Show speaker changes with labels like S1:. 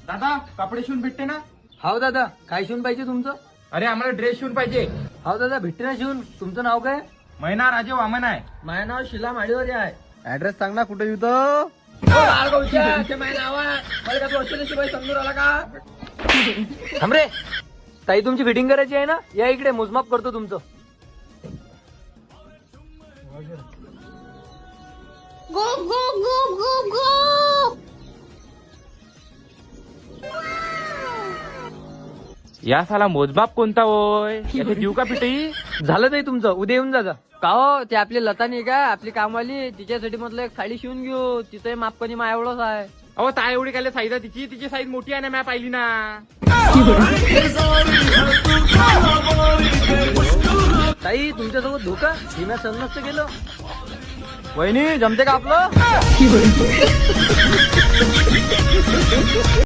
S1: दादा कपडे शिवून भेटते ना?
S2: हाव दादा, काय शिवून पाहिजे तुमचं?
S1: अरे आम्हाला ड्रेस शिवून पाहिजे.
S2: हाव दादा, भेटते ना शिवून. तुमचं नाव काय?
S1: महिना राजे वामन आहे.
S2: माझं नाव शिला माडीवारी आहे.
S3: ऍड्रेस सांग ना, कुठे येतं?
S2: थांब रे, ताई तुमची फिटिंग करायची आहे ना? या इकडे, मोजमाप करतो तुमचं.
S4: Go, go, go, go, go!
S1: या साला मोजमाप कोणता होय? याचे जीव का पिटई?
S2: झालं ताई तुमचं, उद्या येऊन जा. का हो, ते आपली लता नाही का, आपली कामवाली, तिच्यासाठी म्हटलं एक साडी शिवून घेऊ. तिचंही मापकणी मा एवढंच आहे.
S1: अहो ता एवढी काय साईज आहे तिची साईज मोठी आहे ना, मी पाहिली ना.
S2: ताई तुमच्यासोबत धोका हे मी सहन नसतं केलं. वहिनी जमते का आपलं?